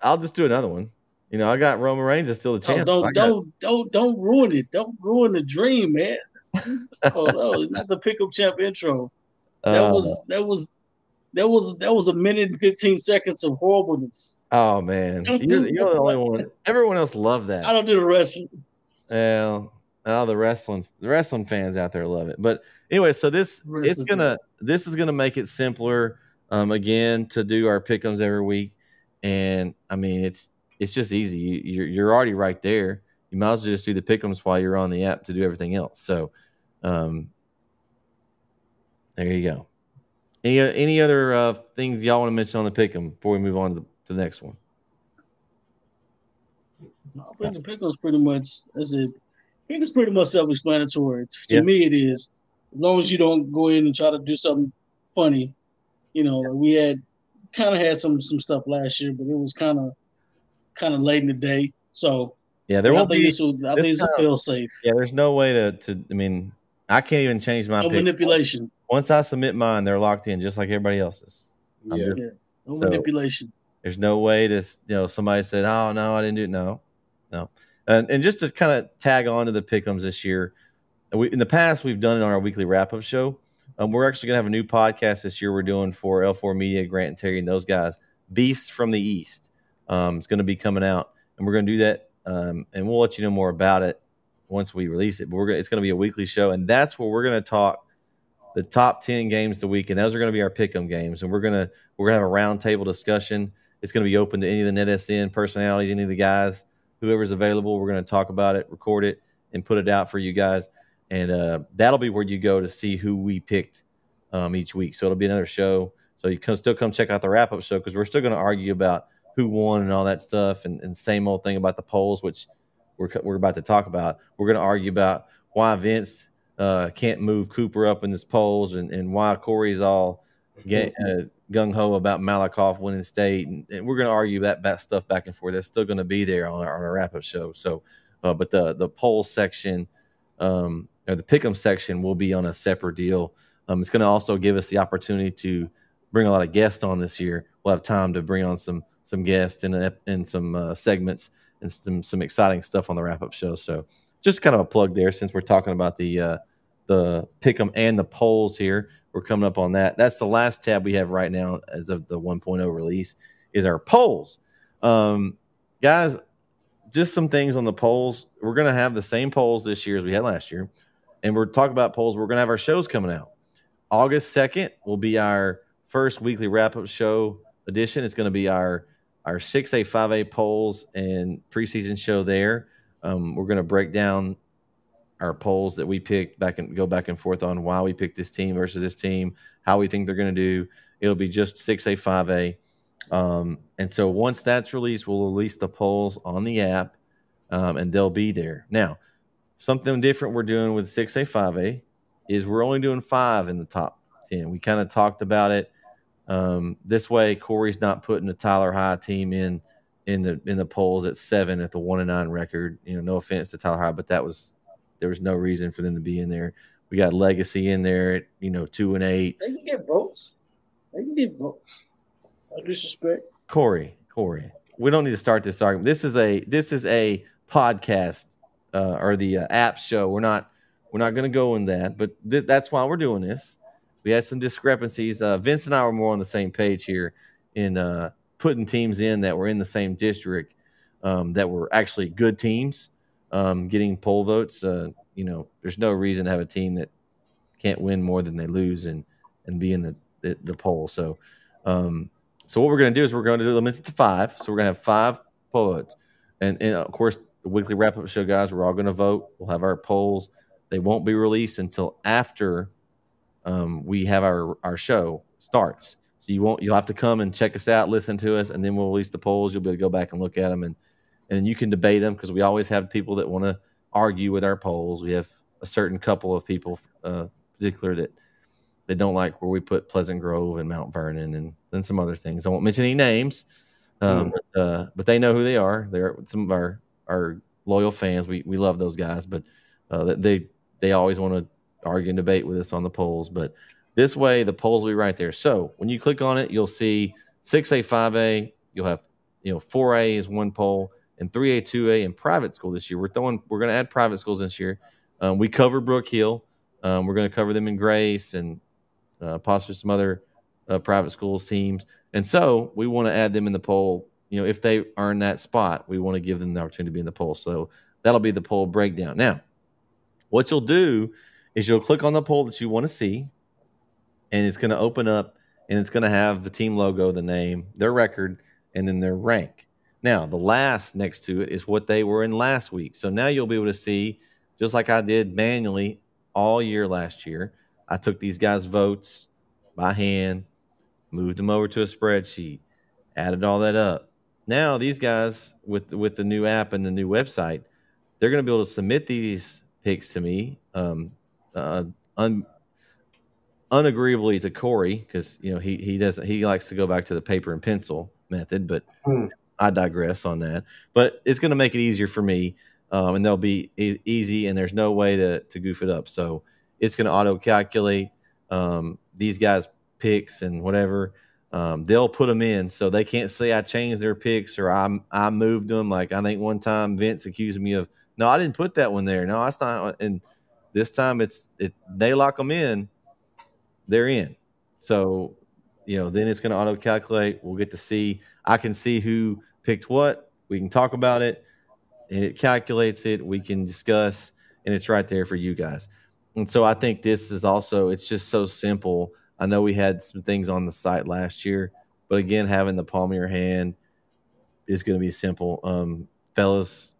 I'll just do another one. I got Roman Reigns is still the champ. Don't ruin it. Don't ruin the dream, man. Not the Pick'em Champ intro. That was a minute and 15 seconds of horribleness. Oh man, you're the only one. Everyone else loved that. I don't do the wrestling. Well, the wrestling fans out there love it. But anyway, so this is gonna make it simpler again to do our pick'ems every week. And I mean, it's just easy. You're already right there. You might as well just do the pick'ems while you're on the app to do everything else. So, there you go. Any other things y'all want to mention on the pick'em before we move on to the next one? I think the pickle's pretty much it's pretty much self-explanatory. To Yeah. me, it is. As long as you don't go in and try to do something funny, like we had some stuff last year, but it was kind of late in the day. So Yeah, there won't be. I think it's a fail safe. Yeah, there's no way to. I mean, I can't even change my No pick. manipulation. Once I submit mine, they're locked in just like everybody else's. Yeah. No manipulation. There's no way to somebody said, "Oh no, I didn't do it." No. And just to kind of tag on to the pick'ems this year, in the past we've done it on our weekly wrap up show. We're actually gonna have a new podcast this year. We're doing for L4 Media, Grant and Terry and those guys. Beasts from the East. It's going to be coming out, and we're going to do that. And we'll let you know more about it once we release it. But it's going to be a weekly show, and that's where we're going to talk the top 10 games of the week, and those are going to be our pick'em games. And we're going to have a roundtable discussion. It's going to be open to any of the NETSN personalities, any of the guys, whoever's available. We're going to talk about it, record it, and put it out for you guys. And that'll be where you go to see who we picked each week. So it'll be another show. So you can still come check out the wrap-up show because we're still going to argue about who won and all that stuff, and same old thing about the polls, which we're about to talk about. We're going to argue about why Vince can't move Cooper up in his polls, and why Corey's all gung-ho about Malakoff winning state. And we're going to argue that stuff back and forth. That's still going to be there on our wrap-up show. So, but the poll section or the pick'em section will be on a separate deal. It's going to also give us the opportunity to bring a lot of guests on this year. We'll have time to bring on some guests and some segments and some exciting stuff on the wrap-up show. So just kind of a plug there since we're talking about the pick'em and the polls here. We're coming up on that. That's the last tab we have right now as of the 1.0 release is our polls. Guys, just some things on the polls. We're going to have the same polls this year as we had last year. And we're talking about polls. We're going to have our shows coming out. August 2nd will be our first weekly wrap-up show edition. It's going to be our 6A, 5A polls and preseason show there. We're going to break down our polls that we picked go back and forth on why we picked this team versus this team, how we think they're going to do. It'll be just 6A, 5A. And so once that's released, we'll release the polls on the app, and they'll be there. Now, something different we're doing with 6A, 5A is we're only doing 5 in the top 10. We kind of talked about it. This way, Corey's not putting the Tyler High team in the polls at 7 at the 1-9 record. No offense to Tyler High, but there was no reason for them to be in there. We got Legacy in there at 2-8. They can get votes. No disrespect. Corey, we don't need to start this argument. This is a podcast or the app show. We're not going to go in that, but that's why we're doing this. We had some discrepancies. Vince and I were more on the same page here in putting teams in that were in the same district that were actually good teams getting poll votes. There's no reason to have a team that can't win more than they lose and be in the poll. So what we're going to do is we're going to limit it to 5. So we're going to have 5 poll votes. And of course, the weekly wrap-up show, guys, we're all going to vote. We'll have our polls. They won't be released until after we have our show starts. So you'll have to come and check us out, listen to us, and then we'll release the polls. You'll be able to go back and look at them, and you can debate them because we always have people that want to argue with our polls. We have a certain couple of people, particular that they don't like where we put Pleasant Grove and Mount Vernon and some other things. I won't mention any names, but they know who they are. They're some of our loyal fans. We love those guys, but they always want to argue and debate with us on the polls. But this way, the polls will be right there. So when you click on it, you'll see 6A, 5A. You'll have 4A is one poll, and 3A, 2A, and private school this year. We're going to add private schools this year. We cover Brook Hill. We're going to cover them in Grace and possibly some other private schools teams. And so we want to add them in the poll. If they earn that spot, we want to give them the opportunity to be in the poll. So that'll be the poll breakdown. Now, what you'll do is you'll click on the poll that you want to see, and it's going to open up, and it's going to have the team logo, the name, their record, and then their rank. Now, the last next to it is what they were in last week. So now you'll be able to see, just like I did manually all year last year, I took these guys' votes by hand, moved them over to a spreadsheet, added all that up. Now these guys with the new app and the new website, they're going to be able to submit these picks to me uh, un, unagreeably to Corey, because he likes to go back to the paper and pencil method, but Hmm. I digress on that. But it's going to make it easier for me, and they'll be easy, and there's no way to goof it up. So it's going to auto calculate these guys' picks and whatever. They'll put them in, so they can't say I changed their picks or I moved them. Like I think one time Vince accused me of, no, I didn't put that one there. No, that's not. And this time they lock them in, they're in. So then it's going to auto calculate. We'll get to see. I can see who picked what. We can talk about it, and it calculates it. We can discuss, and it's right there for you guys. And so I think this is also, it's just so simple. I know we had some things on the site last year, but again, having the palm of your hand is going to be simple. Fellas,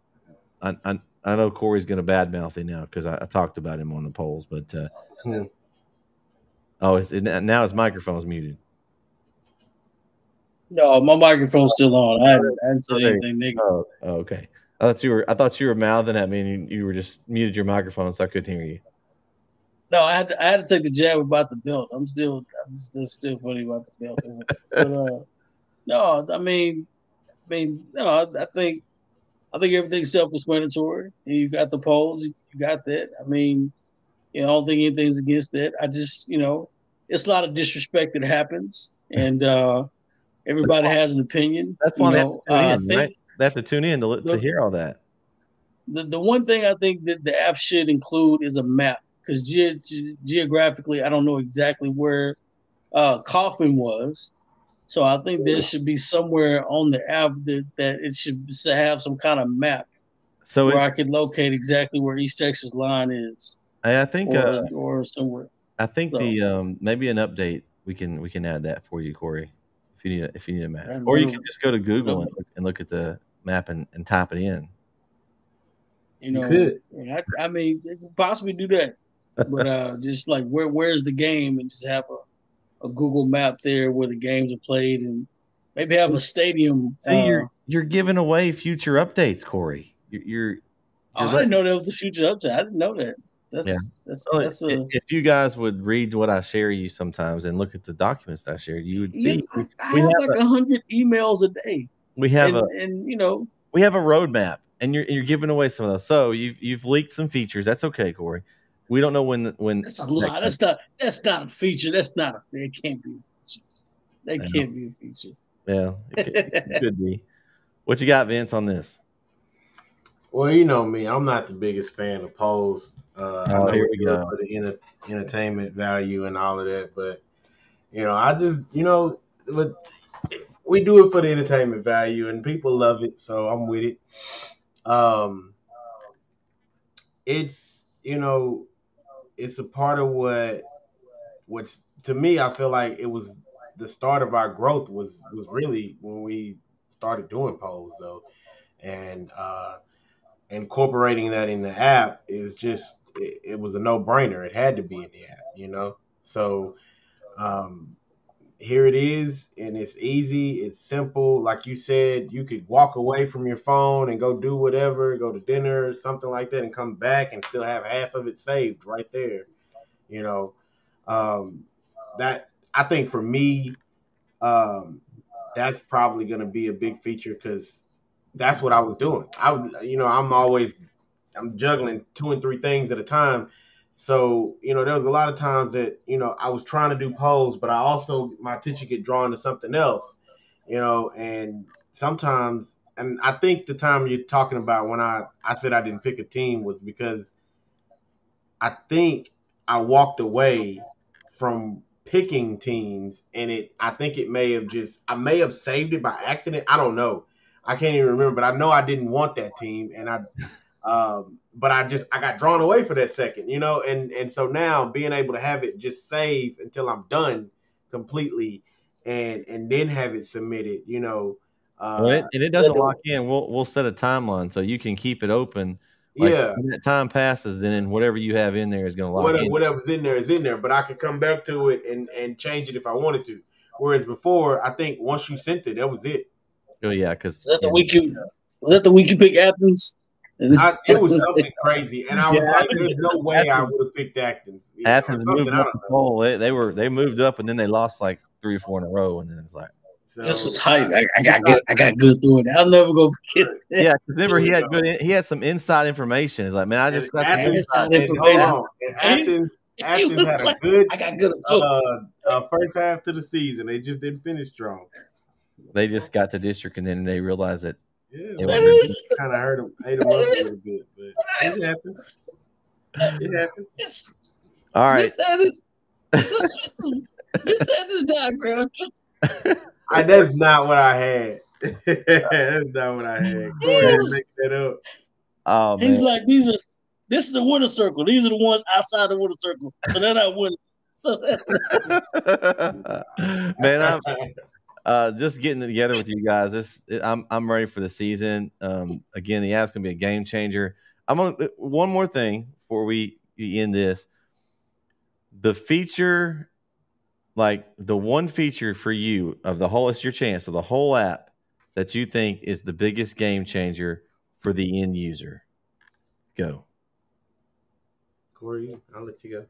I know Corey's going to badmouth it now because I talked about him on the polls, but Hmm. now his microphone's muted. No, my microphone's still on. I hadn't said anything negative. Oh, okay. I thought you were mouthing at me, and you were just muted your microphone, so I couldn't hear you. No, I had to take the jab about the belt. That's still funny about the belt, isn't it? But no, I mean, no, I think everything's self-explanatory. You got the polls, you got that. I mean, I don't think anything's against that. I just, it's a lot of disrespect that happens, and everybody has an opinion. That's why they have to tune in, I think right? They have to tune in to hear all that. The one thing I think that the app should include is a map, because geographically, I don't know exactly where Kaufman was. So I think there should be somewhere on the app that it should have some kind of map, so where I could locate exactly where East Texas line is. I think or somewhere. I think the maybe an update we can add that for you, Corey, if you need a map, or you can just go to Google and look at the map and type it in. You could. I mean, they could possibly do that, but just like where's the game, and just have a Google map there where the games are played, and maybe have a stadium. See, you're giving away future updates, Corey. I didn't know that was the future update. I didn't know that. If you guys would read what I share you sometimes and look at the documents I shared, you would see. I have like 100 emails a day. We have we have a roadmap, and you're giving away some of those. So you've leaked some features. That's okay, Corey. We don't know when. That's a lot. That's not a feature. It can't be a feature. That can't be a feature. Yeah, it could be. What you got, Vince, on this? Well, you know me. I'm not the biggest fan of polls. Here we go. For the entertainment value and all of that, but I just but we do it for the entertainment value, and people love it, so I'm with it. It's it's a part of what's to me. I feel like it was the start of our growth was really when we started doing polls, though, and incorporating that in the app is just it was a no-brainer. It had to be in the app, so here it is, and it's easy, it's simple. Like you said, you could walk away from your phone and go do whatever, go to dinner, something like that, and come back and still have half of it saved right there. That I think for me, that's probably going to be a big feature, because that's what I was doing. I'm juggling 2 and 3 things at a time. So, there was a lot of times that, I was trying to do polls, but my attention get drawn to something else, and sometimes, and I think the time you're talking about when I said I didn't pick a team was because I think I walked away from picking teams, and I think I may have saved it by accident. I don't know. I can't even remember, but I know I didn't want that team, and but I got drawn away for that second, and so now being able to have it just save until I'm done completely, and then have it submitted, And it doesn't lock in. We'll set a timeline so you can keep it open. Like when that time passes, then whatever you have in there is going to lock in. Whatever's in there is in there, but I could come back to it and change it if I wanted to. Whereas before, I think once you sent it, that was it. Oh yeah, because was that the week you picked Athens? It was something crazy, and I was like, "There's no way I would have picked Athens." Athens moved up the poll. They moved up, and then they lost like 3 or 4 in a row, and then it's like this was hype. I got good through it. I'll never go forget it. Yeah, remember he had some inside information. It's like, man, I just got inside information. Athens had a good. I got good first half to the season. They just didn't finish strong. They just got to district, and then they realized that. Yeah, kind of ate them up a little bit, but it happens. It happens. All right. This diagram. That's not what I had. That's not what I had. Go ahead and make that up. Oh, man. He's like, this is the winner circle. These are the ones outside the winner circle. So they're not winning. So man, I'm just getting together with you guys. I'm ready for the season. Again, the app's gonna be a game changer. One more thing before we end this. The feature, like the one feature for you of the whole, it's your chance of the whole app that you think is the biggest game changer for the end user. Go. Corey, I'll let you go.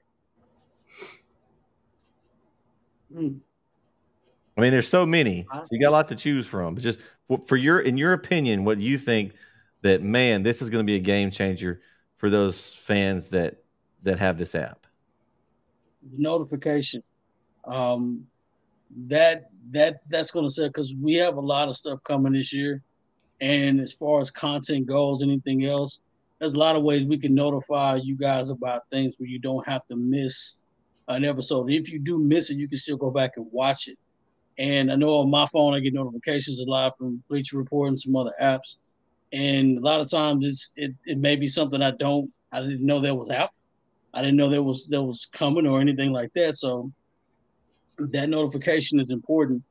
I mean, there's so many, so you got a lot to choose from. But just in your opinion, what you think that, man, this is going to be a game changer for those fans that have this app? Notification. That's going to say, because we have a lot of stuff coming this year, and as far as content goes, anything else, there's a lot of ways we can notify you guys about things where you don't have to miss an episode. If you do miss it, you can still go back and watch it. And I know on my phone I get notifications a lot from Bleacher Report and some other apps, and a lot of times it may be something I didn't know that was out. I didn't know that was coming or anything like that. So that notification is important.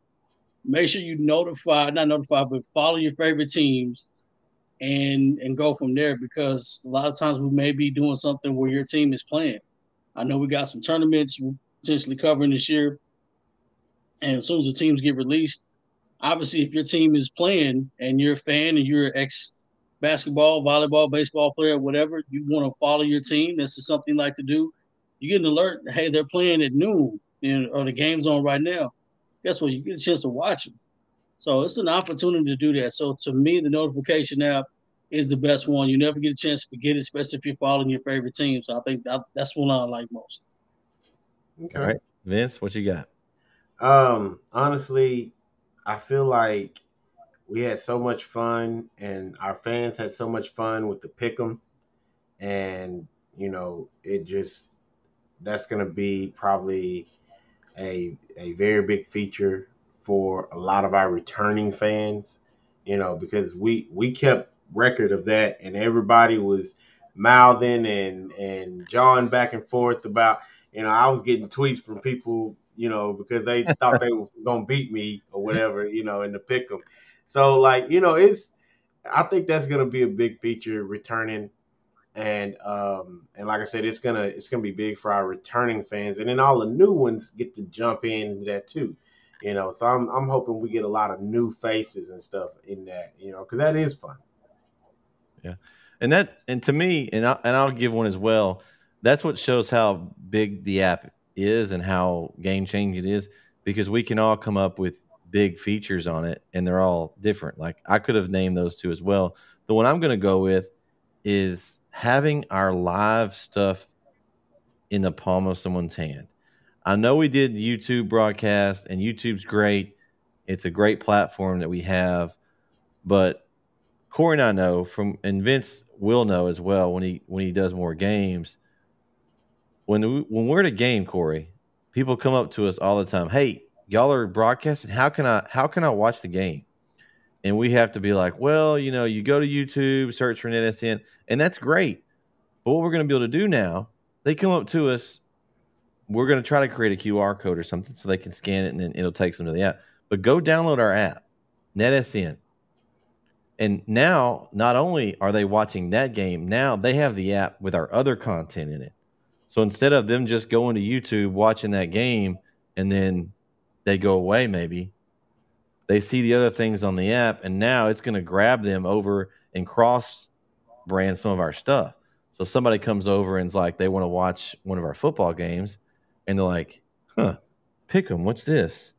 Make sure you but follow your favorite teams and go from there, because a lot of times we may be doing something where your team is playing. I know we got some tournaments we're potentially covering this year. And as soon as the teams get released, obviously if your team is playing and you're a fan and you're an ex-basketball, volleyball, baseball player, whatever, you want to follow your team. This is something you like to do. You get an alert, hey, they're playing at noon, or the game's on right now. Guess what? You get a chance to watch them. So it's an opportunity to do that. So to me, the notification app is the best one. You never get a chance to forget it, especially if you're following your favorite team. So I think that's one I like most. Okay. All right. Vince, what you got? Honestly, I feel like we had so much fun, and our fans had so much fun with the pick'em, and that's gonna be probably a very big feature for a lot of our returning fans, because we kept record of that, and everybody was mouthing and jawing back and forth about, I was getting tweets from people, because they thought they were gonna beat me or whatever, in the pick'em. So I think that's gonna be a big feature returning, and like I said, it's gonna be big for our returning fans, and then all the new ones get to jump into that too, So I'm hoping we get a lot of new faces and stuff in that, because that is fun. Yeah, and to me, and I'll give one as well. That's what shows how big the app is and how game changing it is, because we can all come up with big features on it, and they're all different. Like I could have named those two as well. The one I'm going to go with is having our live stuff in the palm of someone's hand. I know we did YouTube broadcast, and YouTube's great. It's a great platform that we have, but Corey and I know and Vince will know as well when he does more games. When we're at a game, Corey, people come up to us all the time. Hey, y'all are broadcasting. How can I watch the game? And we have to be like, well, you go to YouTube, search for NETSN, and that's great. But what we're going to be able to do now, they come up to us. We're going to try to create a QR code or something so they can scan it, and then it'll take them to the app. But go download our app, NETSN. And now, not only are they watching that game, now they have the app with our other content in it. So instead of them just going to YouTube, watching that game, and then they go away, maybe they see the other things on the app, and now it's going to grab them over and cross brand some of our stuff. So somebody comes over and is like, they want to watch one of our football games, and they're like, huh, Pick'em, what's this?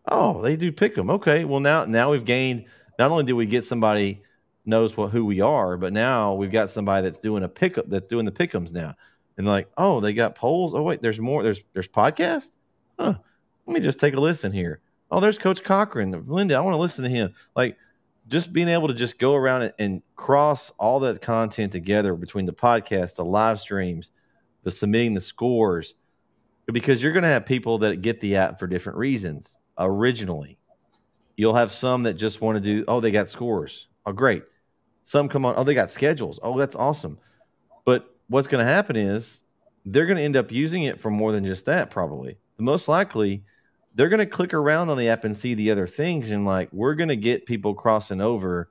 Oh, they do Pick'em. Okay, well now we've gained. Not only did we get somebody knows who we are, but now we've got somebody that's doing a pickup, that's doing the Pick'ems now. And like, oh, they got polls. Oh wait, there's more. There's podcast. Huh. Let me just take a listen here. Oh, there's Coach Cochran. Linda, I want to listen to him. Like, just being able to just go around and cross all that content together between the podcast, the live streams, the submitting the scores, because you're going to have people that get the app for different reasons. Originally, you'll have some that just want to do, oh, they got scores. Oh, great. Some come on, oh, they got schedules. Oh, that's awesome. But what's going to happen is they're going to end up using it for more than just that, probably. Most likely, they're going to click around on the app and see the other things. And like, we're going to get people crossing over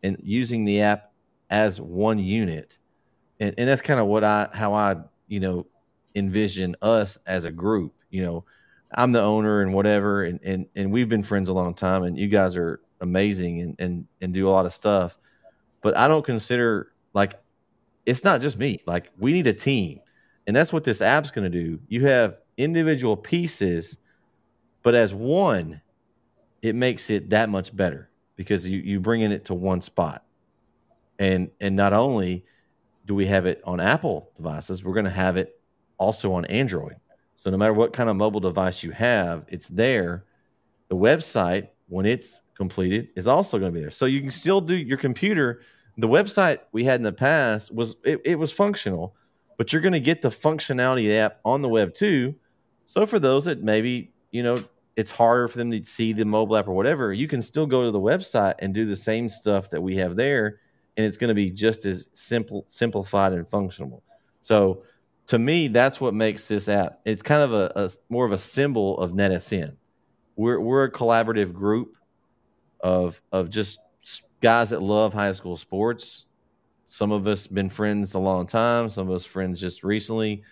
and using the app as one unit. And that's kind of how I, envision us as a group. I'm the owner and whatever, and we've been friends a long time, and you guys are amazing and do a lot of stuff. But I don't consider, like, it's not just me. Like, we need a team. And that's what this app's going to do. You have individual pieces, but as one, it makes it that much better because you bringing it to one spot. And not only do we have it on Apple devices, we're going to have it also on Android. So no matter what kind of mobile device you have, it's there. The website, when it's completed, is also going to be there. So you can still do your computer. The website we had in the past was functional, but you're going to get the functionality of the app on the web too. So for those that maybe, it's harder for them to see the mobile app or whatever, you can still go to the website and do the same stuff that we have there, and it's going to be just as simplified and functional. So to me, that's what makes this app. It's kind of a more of a symbol of NETSN. We're a collaborative group of just guys that love high school sports. Some of us been friends a long time. Some of us friends just recently.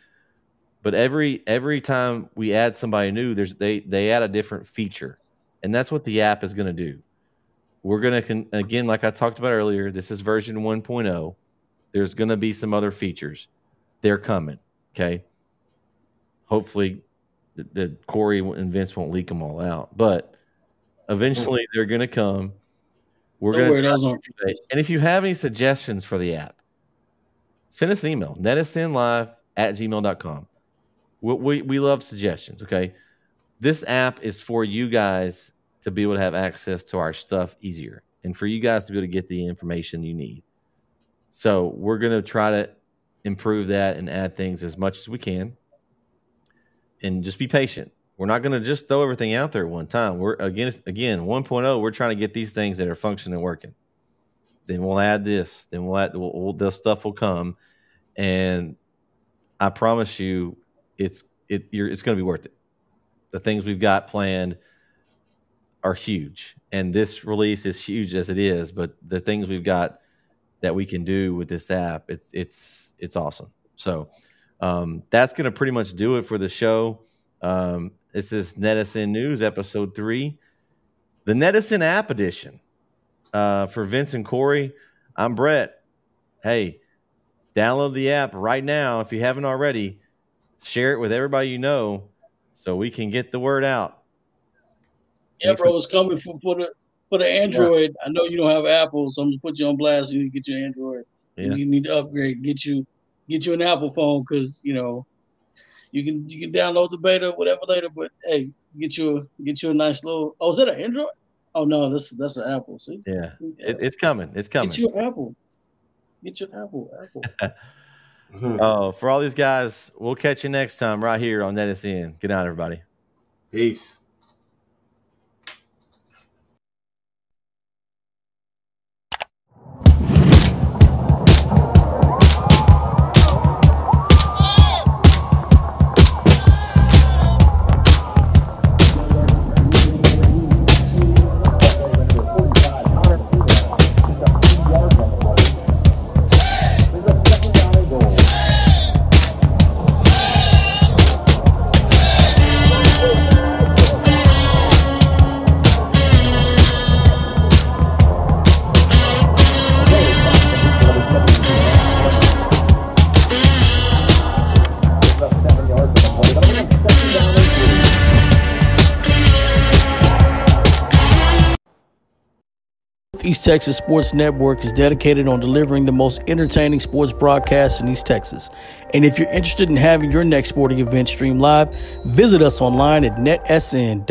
But every time we add somebody new, they add a different feature, and that's what the app is going to do. We're going to again, like I talked about earlier, this is version 1.0. There's going to be some other features. They're coming. Okay. Hopefully, the Corey and Vince won't leak them all out, but eventually they're going to come. We're going to. And if you have any suggestions for the app, send us an email, netsnlive@gmail.com. We love suggestions, okay? This app is for you guys to be able to have access to our stuff easier and for you guys to be able to get the information you need. So we're going to try to improve that and add things as much as we can and just be patient. We're not going to just throw everything out there at one time. We're again 1.0, we're trying to get these things that are functioning and working. Then we'll add this. Then the stuff will come, and I promise you, it's going to be worth it. The things we've got planned are huge, and this release is huge as it is. But the things we've got that we can do with this app, it's awesome. So that's going to pretty much do it for the show. This is NETSN News episode 3, the NETSN App edition. For Vince and Corey, I'm Brett. Hey, download the app right now if you haven't already. Share it with everybody you know so we can get the word out. Yeah, bro, it's coming for the Android. Yeah. I know you don't have Apple, so I'm gonna put you on blast. You need to get your Android. Yeah. You need to upgrade. Get you an Apple phone because you can download the beta whatever later. But hey, get you a nice little. Oh, is that an Android? Oh no, that's an Apple. See? Yeah, it's coming. It's coming. Get your Apple. Get your Apple. Oh, for all these guys, we'll catch you next time right here on NETSN. Good night, everybody. Peace. East Texas Sports Network is dedicated on delivering the most entertaining sports broadcasts in East Texas. And if you're interested in having your next sporting event streamed live, visit us online at netsn.live.